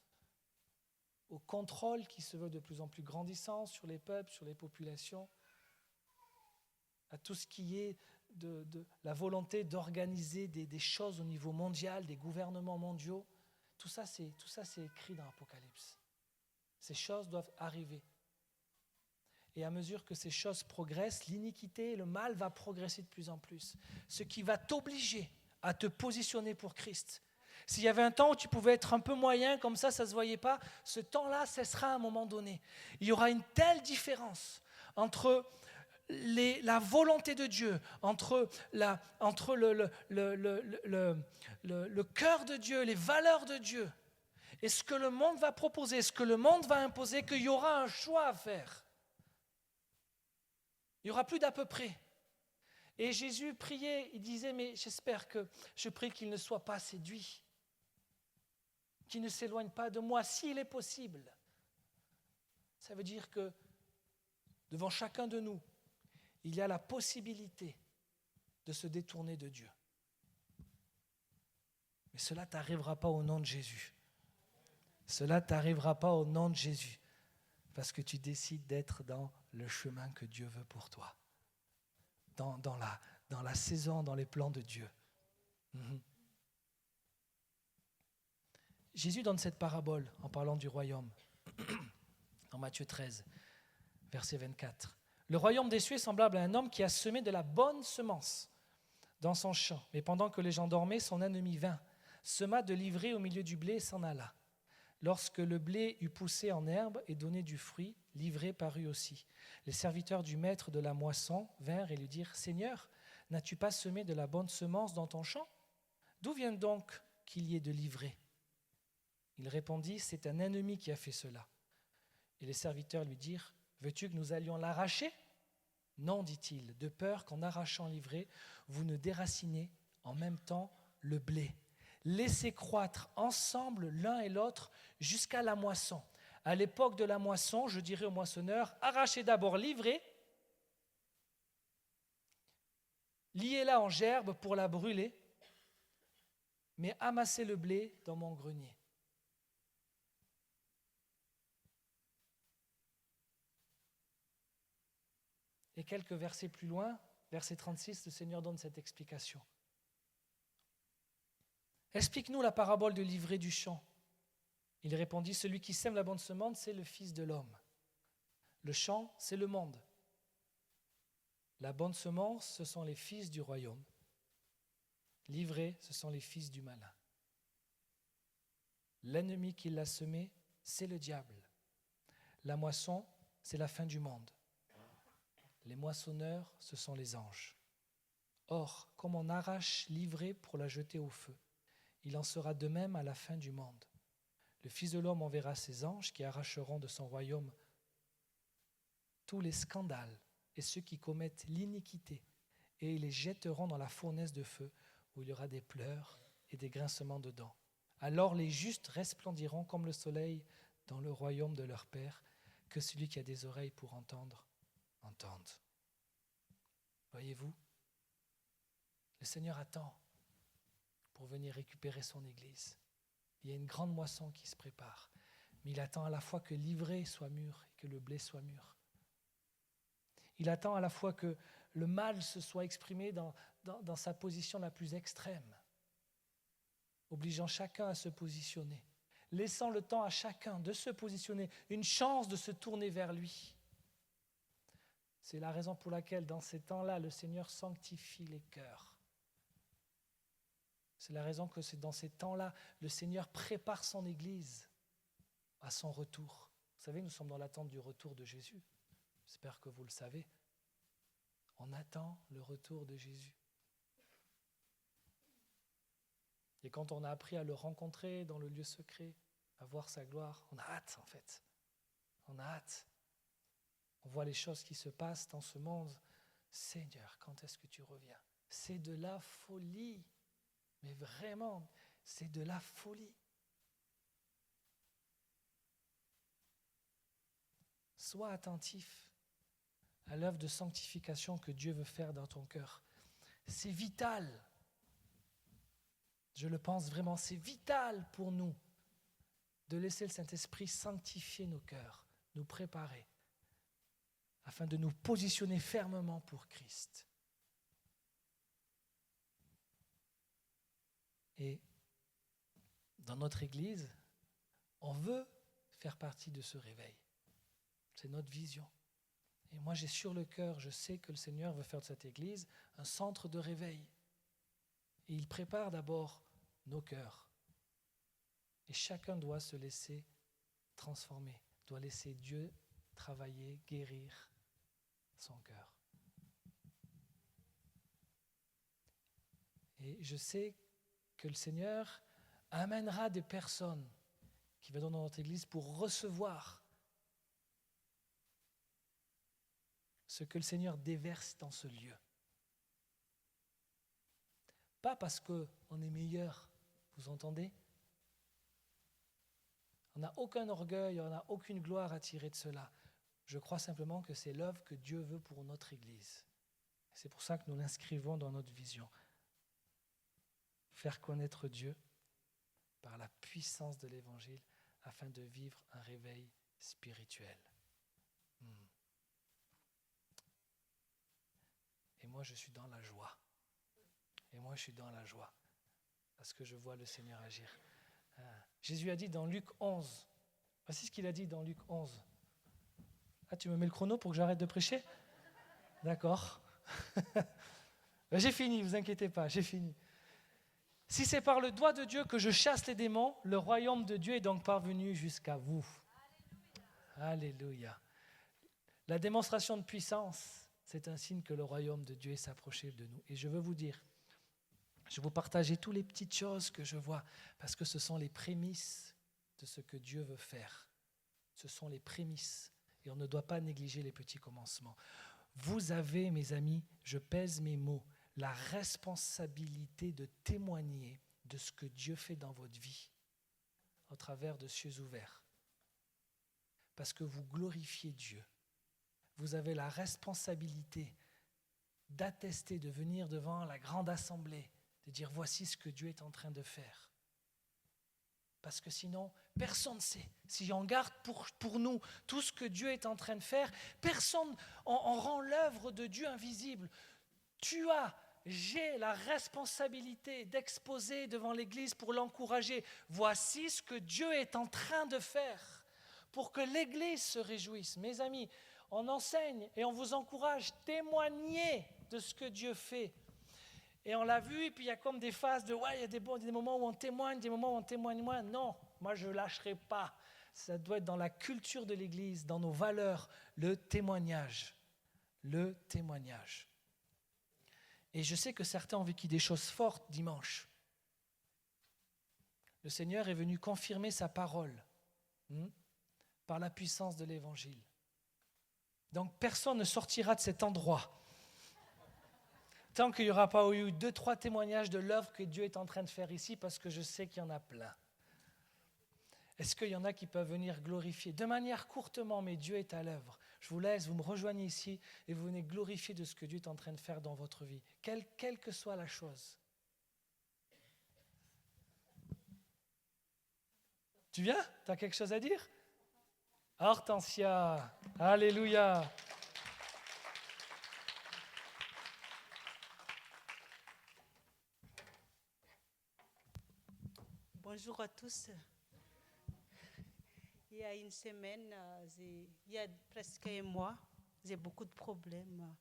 au contrôle qui se veut de plus en plus grandissant sur les peuples, sur les populations, à tout ce qui est de la volonté d'organiser des choses au niveau mondial, des gouvernements mondiaux. Tout ça, c'est écrit dans l'Apocalypse. Ces choses doivent arriver. Et à mesure que ces choses progressent, l'iniquité et le mal va progresser de plus en plus. Ce qui va t'obliger à te positionner pour Christ. S'il y avait un temps où tu pouvais être un peu moyen, comme ça ne se voyait pas, ce temps-là cessera à un moment donné. Il y aura une telle différence entre la volonté de Dieu, entre le cœur de Dieu, les valeurs de Dieu, et ce que le monde va proposer, ce que le monde va imposer, qu'il y aura un choix à faire. Il n'y aura plus d'à peu près. Et Jésus priait, il disait, mais je prie qu'il ne soit pas séduit, qu'il ne s'éloigne pas de moi, s'il est possible. Ça veut dire que devant chacun de nous, il y a la possibilité de se détourner de Dieu. Mais cela ne t'arrivera pas au nom de Jésus. Cela ne t'arrivera pas au nom de Jésus, parce que tu décides d'être dans le chemin que Dieu veut pour toi, dans la saison, dans les plans de Dieu. Jésus donne cette parabole en parlant du royaume, dans Matthieu 13, verset 24. Le royaume des cieux est semblable à un homme qui a semé de la bonne semence dans son champ. Mais pendant que les gens dormaient, son ennemi vint, sema de l'ivraie au milieu du blé et s'en alla. Lorsque le blé eut poussé en herbe et donné du fruit, l'ivraie parut aussi. Les serviteurs du maître de la moisson vinrent et lui dirent « Seigneur, n'as-tu pas semé de la bonne semence dans ton champ ? D'où vient donc qu'il y ait de l'ivraie ?» Il répondit « C'est un ennemi qui a fait cela. » Et les serviteurs lui dirent « Veux-tu que nous allions l'arracher ? » « Non, dit-il, de peur qu'en arrachant l'ivraie, vous ne déracinez en même temps le blé. Laissez croître ensemble l'un et l'autre jusqu'à la moisson. À l'époque de la moisson, je dirais aux moissonneurs, arrachez d'abord l'ivraie, liez-la en gerbe pour la brûler, mais amassez le blé dans mon grenier. Et quelques versets plus loin, verset 36, le Seigneur donne cette explication. Explique-nous la parabole de l'ivraie du champ. Il répondit, celui qui sème la bonne semence, c'est le Fils de l'homme. Le champ, c'est le monde. La bonne semence, ce sont les fils du royaume. L'ivraie, ce sont les fils du malin. L'ennemi qui l'a semé, c'est le diable. La moisson, c'est la fin du monde. Les moissonneurs, ce sont les anges. Or, comme on arrache l'ivraie pour la jeter au feu, il en sera de même à la fin du monde. Le Fils de l'homme enverra ses anges qui arracheront de son royaume tous les scandales et ceux qui commettent l'iniquité, et ils les jetteront dans la fournaise de feu, où il y aura des pleurs et des grincements de dents. Alors les justes resplendiront comme le soleil dans le royaume de leur Père. Que celui qui a des oreilles pour entendre, entende. Voyez-vous, le Seigneur attend pour venir récupérer son Église. Il y a une grande moisson qui se prépare, mais il attend à la fois que l'ivraie soit mûre et que le blé soit mûr. Il attend à la fois que le mal se soit exprimé dans sa position la plus extrême, obligeant chacun à se positionner, laissant le temps à chacun de se positionner, une chance de se tourner vers lui. C'est la raison pour laquelle, dans ces temps-là, le Seigneur sanctifie les cœurs. C'est la raison que c'est dans ces temps-là, le Seigneur prépare son Église à son retour. Vous savez, nous sommes dans l'attente du retour de Jésus. J'espère que vous le savez. On attend le retour de Jésus. Et quand on a appris à le rencontrer dans le lieu secret, à voir sa gloire, on a hâte en fait. On a hâte. On voit les choses qui se passent dans ce monde. Seigneur, quand est-ce que tu reviens? C'est de la folie. Mais vraiment, c'est de la folie. Sois attentif à l'œuvre de sanctification que Dieu veut faire dans ton cœur. C'est vital. Je le pense vraiment, c'est vital pour nous de laisser le Saint-Esprit sanctifier nos cœurs, nous préparer, afin de nous positionner fermement pour Christ. Et dans notre Église, on veut faire partie de ce réveil. C'est notre vision. Et moi, j'ai sur le cœur, je sais que le Seigneur veut faire de cette Église un centre de réveil. Et il prépare d'abord nos cœurs. Et chacun doit se laisser transformer, doit laisser Dieu travailler, guérir son cœur. Et je sais que le Seigneur amènera des personnes qui viendront dans notre Église pour recevoir ce que le Seigneur déverse dans ce lieu. Pas parce qu'on est meilleur, vous entendez? On n'a aucun orgueil, on n'a aucune gloire à tirer de cela. Je crois simplement que c'est l'œuvre que Dieu veut pour notre Église. C'est pour ça que nous l'inscrivons dans notre vision. Faire connaître Dieu par la puissance de l'Évangile afin de vivre un réveil spirituel. Et moi, je suis dans la joie. Et moi, je suis dans la joie parce que je vois le Seigneur agir. Jésus a dit dans Luc 11, voici ce qu'il a dit dans Luc 11. Ah, tu me mets le chrono pour que j'arrête de prêcher? D'accord. J'ai fini, ne vous inquiétez pas, j'ai fini. Si c'est par le doigt de Dieu que je chasse les démons, le royaume de Dieu est donc parvenu jusqu'à vous. Alléluia. La démonstration de puissance, c'est un signe que le royaume de Dieu est s'approché de nous. Et je veux vous dire, je vais vous partager toutes les petites choses que je vois, parce que ce sont les prémices de ce que Dieu veut faire. Ce sont les prémices. Et on ne doit pas négliger les petits commencements. Vous avez, mes amis, je pèse mes mots, la responsabilité de témoigner de ce que Dieu fait dans votre vie au travers de cieux ouverts. Parce que vous glorifiez Dieu. Vous avez la responsabilité d'attester, de venir devant la grande assemblée, de dire voici ce que Dieu est en train de faire. Parce que sinon, personne ne sait. Si on garde pour nous tout ce que Dieu est en train de faire, personne, on rend l'œuvre de Dieu invisible. J'ai la responsabilité d'exposer devant l'Église pour l'encourager. Voici ce que Dieu est en train de faire pour que l'Église se réjouisse. Mes amis, on enseigne et on vous encourage, témoignez de ce que Dieu fait. Et on l'a vu, et puis il y a comme des phases de il y a des moments où on témoigne, des moments où on témoigne moins. Non, moi je ne lâcherai pas. Ça doit être dans la culture de l'Église, dans nos valeurs, le témoignage. Le témoignage. Et je sais que certains ont vécu des choses fortes dimanche. Le Seigneur est venu confirmer sa parole par la puissance de l'Évangile. Donc personne ne sortira de cet endroit tant qu'il n'y aura pas eu 2-3 témoignages de l'œuvre que Dieu est en train de faire ici, parce que je sais qu'il y en a plein. Est-ce qu'il y en a qui peuvent venir glorifier? De manière courtement, mais Dieu est à l'œuvre. Je vous laisse, vous me rejoignez ici et vous venez glorifier de ce que Dieu est en train de faire dans votre vie, quelle que soit la chose. Tu viens? Tu as quelque chose à dire? Hortensia, alléluia. Bonjour à tous. Il y a une semaine, il y a presque un mois, j'ai beaucoup de problèmes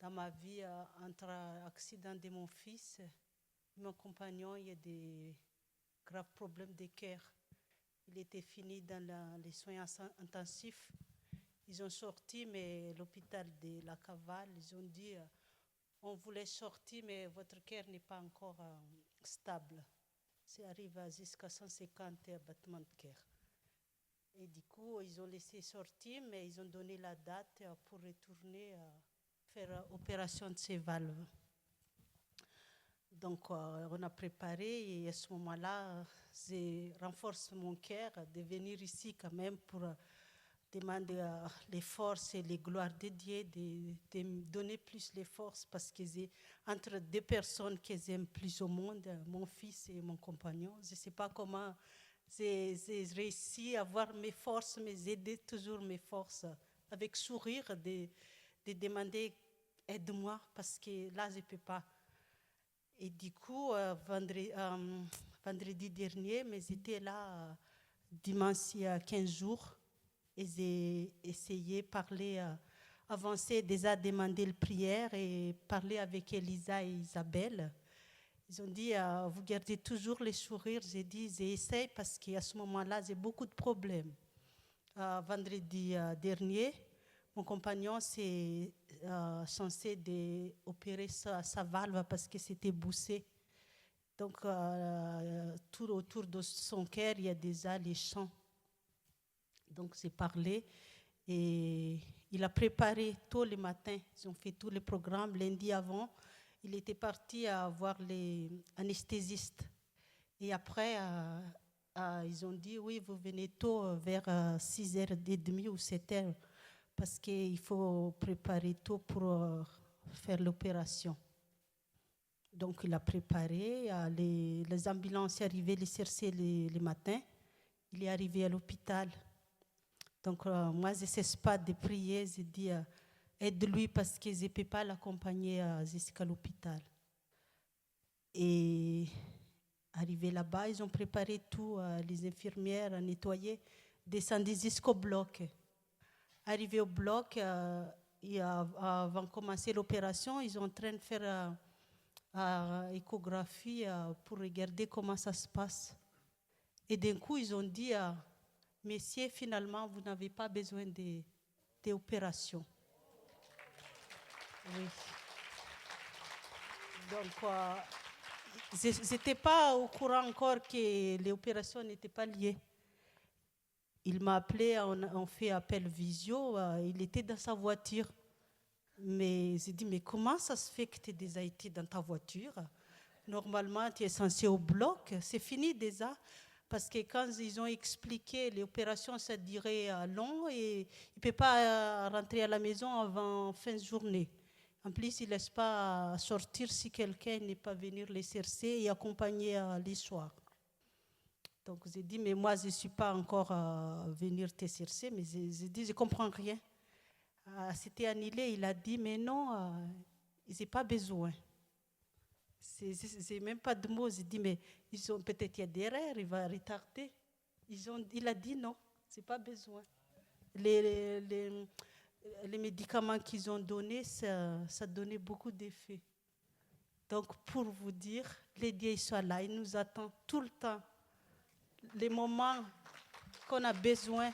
dans ma vie entre l'accident de mon fils Mon compagnon, il y a des graves problèmes de cœur. Il était fini dans les soins intensifs. Ils ont sorti, mais l'hôpital de la Cavale, ils ont dit, on voulait sortir, mais votre cœur n'est pas encore stable. Ça arrive jusqu'à 150 battements de cœur. Et du coup, ils ont laissé sortir, mais ils ont donné la date pour retourner faire opération de ces valves. Donc, on a préparé et à ce moment-là, je renforce mon cœur de venir ici quand même pour demander les forces et les gloires de Dieu, de me donner plus les forces parce que c'est entre deux personnes que j'aime plus au monde, mon fils et mon compagnon. Je ne sais pas comment j'ai réussi à avoir mes forces, mais j'aide toujours mes forces avec sourire de demander aide-moi parce que là, je ne peux pas. Et du coup, vendredi dernier, mais j'étais là dimanche il y a 15 jours et j'ai essayé de parler, avancer, déjà demander la prière et parler avec Elisa et Isabelle. Ils ont dit, vous gardez toujours les sourires. J'ai dit, j'essaie parce qu'à ce moment-là, j'ai beaucoup de problèmes. Vendredi dernier, mon compagnon s'est censé opérer sa valve parce que c'était bouché. Donc, tout autour de son cœur, il y a déjà les chants. Donc, j'ai parlé et il a préparé tôt le matin. Ils ont fait tous les programmes. Lundi avant, il était parti à voir les anesthésistes. Et après, ils ont dit, oui, vous venez tôt, vers 6h30 ou 7h, parce qu'il faut préparer tôt pour faire l'opération. Donc, il a préparé. Les ambulances sont arrivées les chercher le matin. Il est arrivé à l'hôpital. Donc, moi, je ne cesse pas de prier. Je dis, aide-lui parce que je ne peux pas l'accompagner jusqu'à l'hôpital. Et arrivé là-bas, ils ont préparé tout. Les infirmières nettoyé, descendu jusqu'au bloc. Arrivé au bloc, avant de commencer l'opération, ils sont en train de faire échographie pour regarder comment ça se passe. Et d'un coup, ils ont dit, messieurs, finalement, vous n'avez pas besoin d'opération. Oui. Donc, je n'étais pas au courant encore que les opérations n'étaient pas liées. Il m'a appelé, on fait appel visio, il était dans sa voiture. Mais j'ai dit, mais comment ça se fait que tu es déjà été dans ta voiture? Normalement, tu es censé au bloc, c'est fini déjà. Parce que quand ils ont expliqué, l'opération, ça durait long et il ne peut pas rentrer à la maison avant fin de journée. En plus, il ne laisse pas sortir si quelqu'un n'est pas venu les chercher et accompagner les soirs. Donc, j'ai dit, mais moi, je ne suis pas encore venir te chercher, mais j'ai dit, je ne comprends rien. C'était annulé, il a dit, mais non, ils n'ont pas besoin. C'est même pas de mots. J'ai dit, mais ils ont peut-être il y a des erreurs, il va retarder. Il a dit non, c'est pas besoin. Les médicaments qu'ils ont donnés, ça donnait beaucoup d'effets. Donc, pour vous dire, les dieux sont là, ils nous attendent tout le temps. Les moments qu'on a besoin,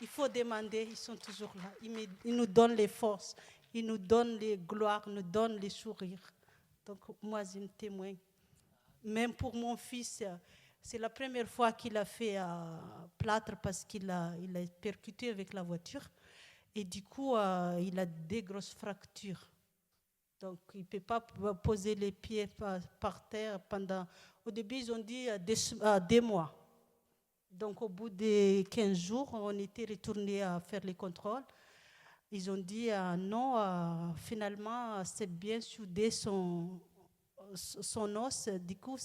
il faut demander, ils sont toujours là. Ils nous donnent les forces, ils nous donnent les gloires, ils nous donnent les sourires. Donc, moi, je me témoigne. Même pour mon fils, c'est la première fois qu'il a fait plâtre parce qu'il a percuté avec la voiture. Et du coup, il a des grosses fractures. Donc, il ne peut pas poser les pieds par terre pendant... Au début, ils ont dit des mois. Donc, au bout de 15 jours, on était retourné à faire les contrôles. Ils ont dit non, finalement, c'est bien soudé son os. Du coup,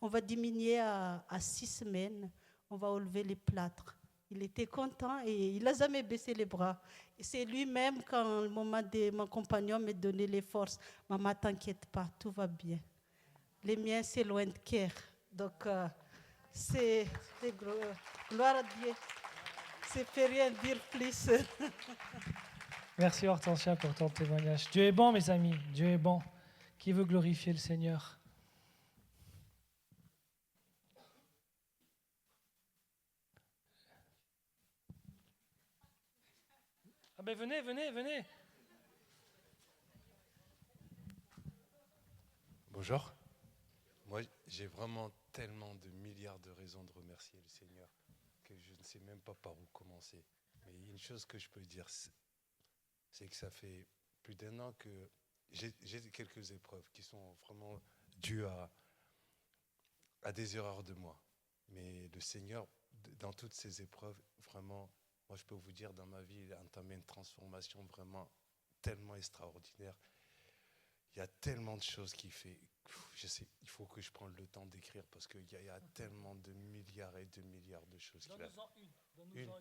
on va diminuer à 6 semaines. On va enlever les plâtres. Il était content et il n'a jamais baissé les bras. Et c'est lui-même, quand le moment de mon compagnon me donnait les forces. Maman, t'inquiète pas, tout va bien. Les miens, c'est loin de cœur. Donc, c'est gloire à Dieu. Je ne peux rien dire plus. Merci Hortensia pour ton témoignage. Dieu est bon, mes amis. Dieu est bon. Qui veut glorifier le Seigneur? Ah ben venez, venez, venez. Bonjour. Moi, j'ai vraiment tellement de milliards de raisons de remercier le Seigneur que je ne sais même pas par où commencer. Mais une chose que je peux dire, c'est que ça fait plus d'1 an que j'ai quelques épreuves qui sont vraiment dues à des erreurs de moi. Mais le Seigneur, dans toutes ces épreuves, vraiment, moi je peux vous dire, dans ma vie, il a entamé une transformation vraiment tellement extraordinaire. Il y a tellement de choses qu'il fait. Je sais, il faut que je prenne le temps d'écrire parce qu'il y a tellement de milliards et de milliards de choses qu'il a. Une.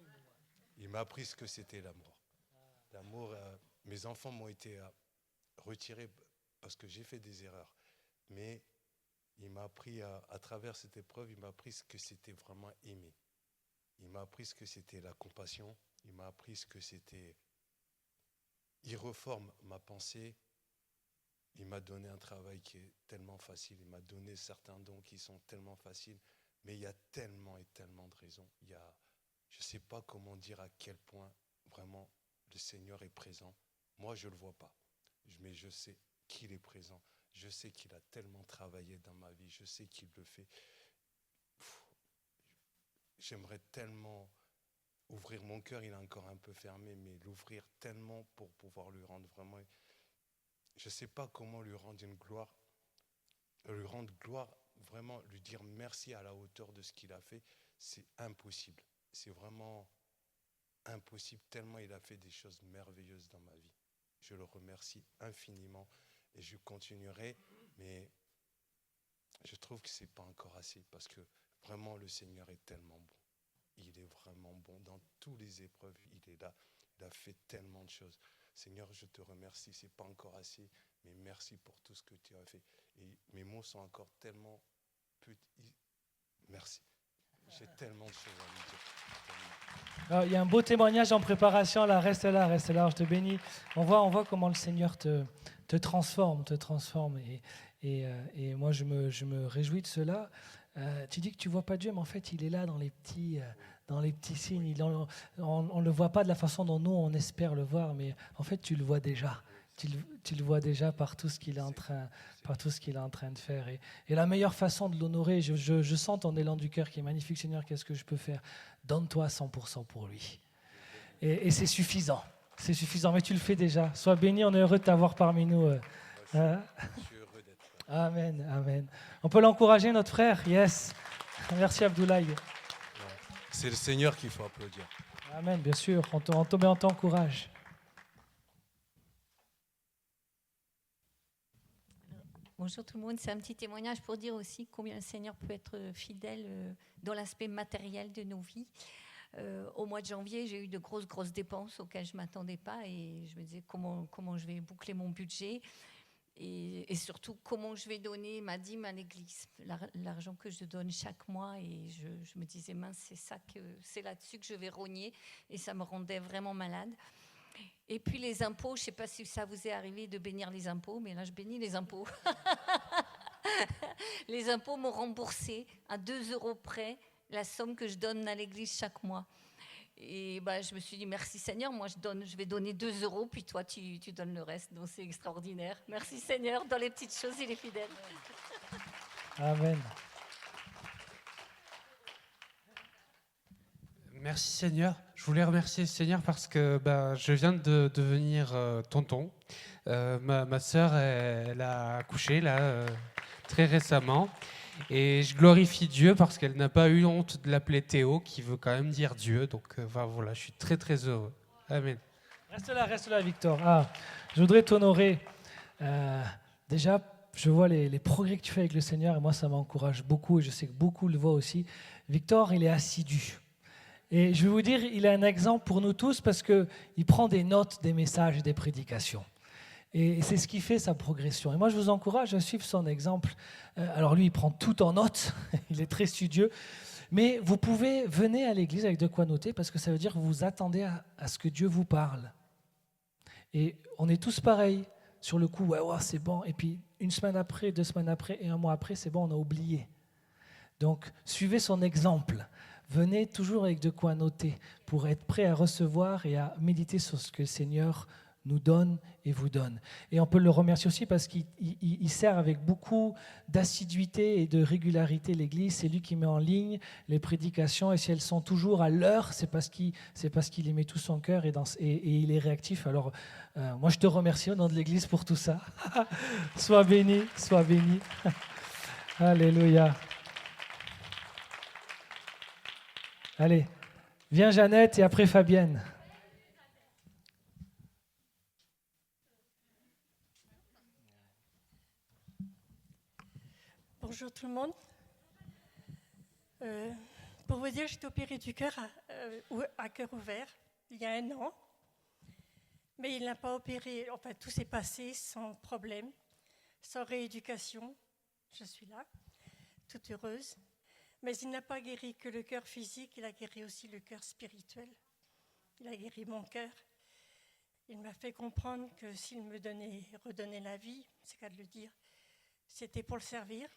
Il m'a appris ce que c'était l'amour. L'amour, mes enfants m'ont été retirés parce que j'ai fait des erreurs. Mais il m'a appris, à travers cette épreuve, il m'a appris ce que c'était vraiment aimer. Il m'a appris ce que c'était la compassion. Il m'a appris ce que c'était. Il reforme ma pensée. Il m'a donné un travail qui est tellement facile. Il m'a donné certains dons qui sont tellement faciles. Mais il y a tellement et tellement de raisons. Je ne sais pas comment dire à quel point vraiment le Seigneur est présent. Moi, je ne le vois pas. Mais je sais qu'il est présent. Je sais qu'il a tellement travaillé dans ma vie. Je sais qu'il le fait. J'aimerais tellement ouvrir mon cœur. Il est encore un peu fermé, mais l'ouvrir tellement pour pouvoir lui rendre vraiment... Je ne sais pas comment lui rendre gloire, vraiment lui dire merci à la hauteur de ce qu'il a fait. C'est impossible. C'est vraiment impossible, tellement il a fait des choses merveilleuses dans ma vie. Je le remercie infiniment et je continuerai, mais je trouve que ce n'est pas encore assez parce que vraiment le Seigneur est tellement bon. Il est vraiment bon. Dans toutes les épreuves, il est là. Il a fait tellement de choses. Seigneur, je te remercie, ce n'est pas encore assez, mais merci pour tout ce que tu as fait. Et mes mots sont encore tellement petits. Merci. J'ai tellement de choses à lui dire. Alors, il y a un beau témoignage en préparation, là, reste là, je te bénis. On voit comment le Seigneur te transforme. Et moi, je me réjouis de cela. Tu dis que tu ne vois pas Dieu, mais en fait, il est là dans les petits signes. On ne le voit pas de la façon dont nous, on espère le voir, mais en fait, tu le vois déjà. Tu le vois déjà par tout ce qu'il est en train de faire. Et la meilleure façon de l'honorer, je sens ton élan du cœur qui est magnifique. Seigneur, qu'est-ce que je peux faire? Donne-toi 100% pour lui. Et c'est suffisant. C'est suffisant, mais tu le fais déjà. Sois béni, on est heureux de t'avoir parmi nous. Je suis heureux d'être là. Amen, amen. On peut l'encourager, notre frère? Yes. Merci, Abdoulaye. C'est le Seigneur qu'il faut applaudir. Amen, bien sûr. On t'encourage. Bonjour tout le monde, c'est un petit témoignage pour dire aussi combien le Seigneur peut être fidèle dans l'aspect matériel de nos vies. Au mois de janvier, j'ai eu de grosses dépenses auxquelles je ne m'attendais pas et je me disais comment je vais boucler mon budget et surtout comment je vais donner ma dîme à l'église, l'argent que je donne chaque mois et je me disais mince, c'est là-dessus que je vais rogner et ça me rendait vraiment malade. Et puis les impôts, je ne sais pas si ça vous est arrivé de bénir les impôts, mais là je bénis les impôts. Les impôts m'ont remboursé à 2 € près la somme que je donne à l'église chaque mois. Et je me suis dit merci Seigneur, moi je vais donner 2 €, puis toi tu donnes le reste, donc c'est extraordinaire. Merci Seigneur, dans les petites choses il est fidèle. Amen. Merci Seigneur. Je voulais remercier le Seigneur parce que je viens de devenir tonton. Ma sœur, elle a accouché là, très récemment. Et je glorifie Dieu parce qu'elle n'a pas eu honte de l'appeler Théo, qui veut quand même dire Dieu. Donc voilà, je suis très très heureux. Amen. Reste là, Victor. Je voudrais t'honorer. Déjà, je vois les progrès que tu fais avec le Seigneur et moi, ça m'encourage beaucoup et je sais que beaucoup le voient aussi. Victor, il est assidu. Et je vais vous dire, il est un exemple pour nous tous parce qu'il prend des notes des messages et des prédications. Et c'est ce qui fait sa progression. Et moi, je vous encourage à suivre son exemple. Alors lui, il prend tout en notes, il est très studieux. Mais vous pouvez, venez à l'église avec de quoi noter parce que ça veut dire que vous attendez à ce que Dieu vous parle. Et on est tous pareils. sur le coup, ouais, c'est bon. Et puis, une semaine après, 2 semaines après et un mois après, c'est bon, on a oublié. Donc, suivez son exemple. Venez toujours avec de quoi noter pour être prêt à recevoir et à méditer sur ce que le Seigneur nous donne et vous donne. Et on peut le remercier aussi parce qu'il sert avec beaucoup d'assiduité et de régularité l'Église. C'est lui qui met en ligne les prédications et si elles sont toujours à l'heure, c'est parce qu'il les met tout son cœur et il est réactif. Alors, moi, je te remercie au nom de l'Église pour tout ça. Sois béni, sois béni. Alléluia. Allez, viens Jeannette et après Fabienne. Bonjour tout le monde. Pour vous dire, j'étais opérée du cœur à cœur ouvert il y a 1 an. Mais il n'a pas opéré, enfin tout s'est passé sans problème, sans rééducation. Je suis là, toute heureuse. Mais il n'a pas guéri que le cœur physique, il a guéri aussi le cœur spirituel. Il a guéri mon cœur. Il m'a fait comprendre que s'il me redonnait la vie, c'est qu'à de le dire, c'était pour le servir.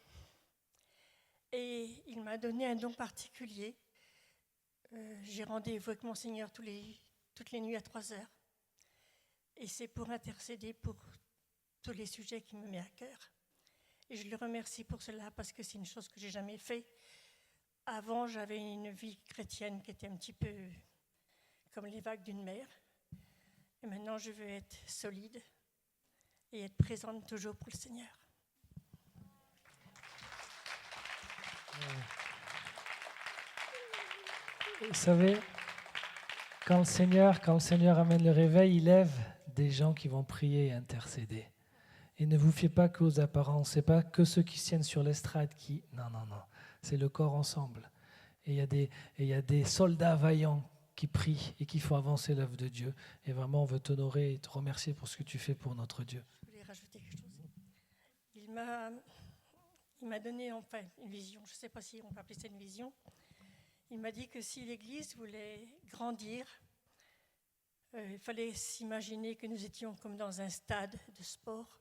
Et il m'a donné un don particulier. J'ai rendez-vous avec mon Seigneur toutes les nuits à 3 heures. Et c'est pour intercéder pour tous les sujets qui me met à cœur. Et je le remercie pour cela parce que c'est une chose que je n'ai jamais fait. Avant, j'avais une vie chrétienne qui était un petit peu comme les vagues d'une mer. Et maintenant, je veux être solide et être présente toujours pour le Seigneur. Vous savez, quand le Seigneur amène le réveil, il lève des gens qui vont prier et intercéder. Et ne vous fiez pas qu'aux apparences, ce n'est pas que ceux qui tiennent sur l'estrade qui... Non, c'est le corps ensemble. Et il y a des soldats vaillants qui prient et qui font avancer l'œuvre de Dieu. Et vraiment, on veut t'honorer et te remercier pour ce que tu fais pour notre Dieu. Je voulais rajouter quelque chose. Il m'a donné enfin une vision, je ne sais pas si on peut appeler ça une vision. Il m'a dit que si l'Église voulait grandir, il fallait s'imaginer que nous étions comme dans un stade de sport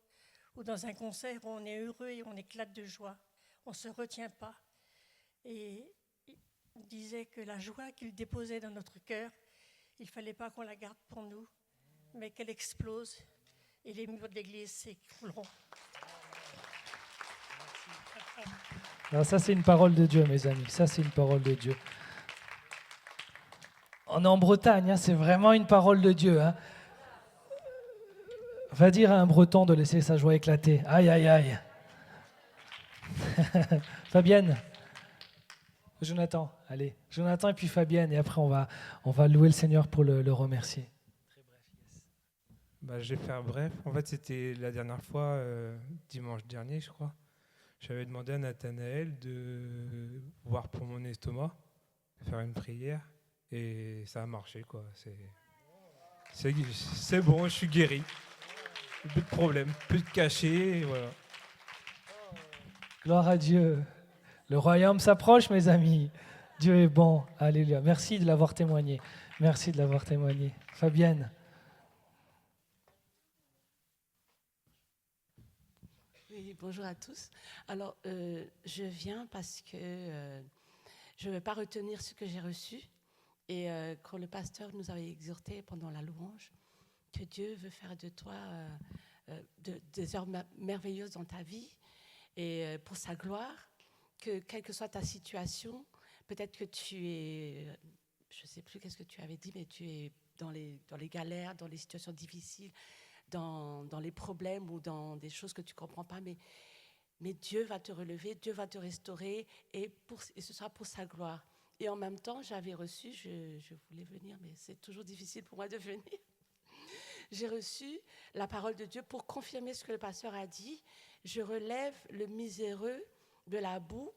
ou dans un concert où on est heureux et on éclate de joie. On ne se retient pas. Et il disait que la joie qu'il déposait dans notre cœur, il ne fallait pas qu'on la garde pour nous, mais qu'elle explose et les murs de l'Église s'écrouleront. Alors ça, c'est une parole de Dieu, mes amis. Ça, c'est une parole de Dieu. On est en Bretagne, hein, c'est vraiment une parole de Dieu. Hein. Va dire à un Breton de laisser sa joie éclater. Aïe, aïe, aïe. Fabienne. Jonathan, allez. Jonathan et puis Fabienne. Et après, on va louer le Seigneur pour le remercier. Très bref, yes. Je vais faire bref. En fait, c'était la dernière fois, dimanche dernier, je crois. J'avais demandé à Nathanaël de voir pour mon estomac, de faire une prière. Et ça a marché, quoi. C'est bon, je suis guéri. Plus de problème, plus de cachets, voilà. Gloire à Dieu. Le royaume s'approche, mes amis. Dieu est bon. Alléluia. Merci de l'avoir témoigné. Merci de l'avoir témoigné. Fabienne. Oui, bonjour à tous. Alors, je viens parce que je ne veux pas retenir ce que j'ai reçu. Et quand le pasteur nous avait exhorté pendant la louange, que Dieu veut faire de toi des heures merveilleuses dans ta vie et pour sa gloire, que quelle que soit ta situation, peut-être que tu es, je ne sais plus qu'est-ce que tu avais dit, mais tu es dans les galères, dans les situations difficiles, dans les problèmes ou dans des choses que tu ne comprends pas, mais Dieu va te relever, Dieu va te restaurer et ce sera pour sa gloire. Et en même temps, j'avais reçu, je voulais venir, mais c'est toujours difficile pour moi de venir. J'ai reçu la parole de Dieu pour confirmer ce que le pasteur a dit. Je relève le miséreux de la boue,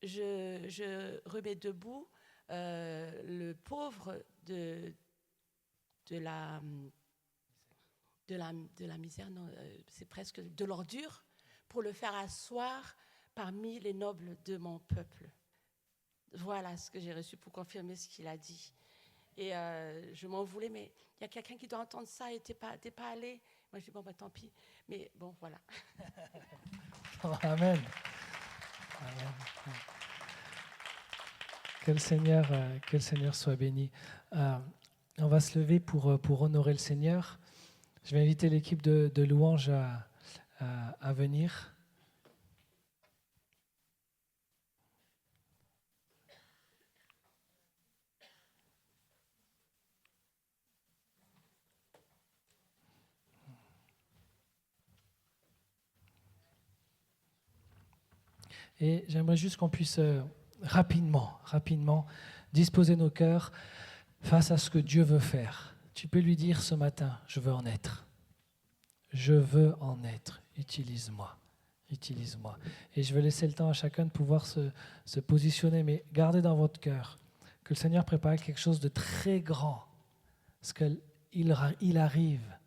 je remets debout le pauvre de la misère, non, c'est presque de l'ordure, pour le faire asseoir parmi les nobles de mon peuple. Voilà ce que j'ai reçu pour confirmer ce qu'il a dit. Et je m'en voulais, mais il y a quelqu'un qui doit entendre ça et t'es pas allé. Moi, je dis, bon, bah, tant pis. Mais bon, voilà. Amen. Amen. Que le Seigneur soit béni. On va se lever pour honorer le Seigneur. Je vais inviter l'équipe de louanges à venir. Et j'aimerais juste qu'on puisse rapidement disposer nos cœurs face à ce que Dieu veut faire. Tu peux lui dire ce matin, je veux en être. Je veux en être. Utilise-moi. Utilise-moi. Et je vais laisser le temps à chacun de pouvoir se positionner, mais gardez dans votre cœur que le Seigneur prépare quelque chose de très grand. Parce qu'il arrive.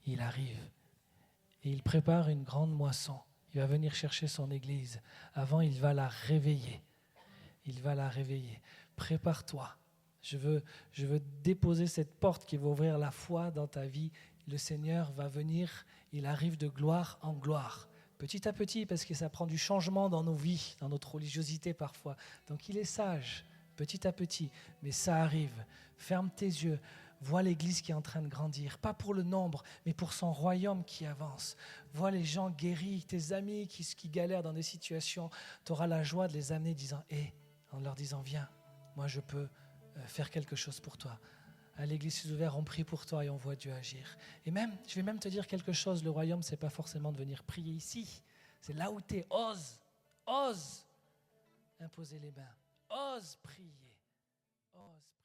Et il prépare une grande moisson. Il va venir chercher son Église. Avant, il va la réveiller. Prépare-toi. Je veux déposer cette porte qui va ouvrir la foi dans ta vie. Le Seigneur va venir. Il arrive de gloire en gloire. Petit à petit, parce que ça prend du changement dans nos vies, dans notre religiosité parfois. Donc il est sage, petit à petit. Mais ça arrive. Ferme tes yeux. Vois l'Église qui est en train de grandir, pas pour le nombre, mais pour son royaume qui avance. Vois les gens guéris, tes amis qui galèrent dans des situations. Tu auras la joie de les amener en leur disant, viens, moi je peux faire quelque chose pour toi. À l'Église ouverte, on prie pour toi et on voit Dieu agir. Et même, je vais même te dire quelque chose, le royaume, ce n'est pas forcément de venir prier ici. C'est là où tu es. Ose imposer les mains. Ose prier. Ose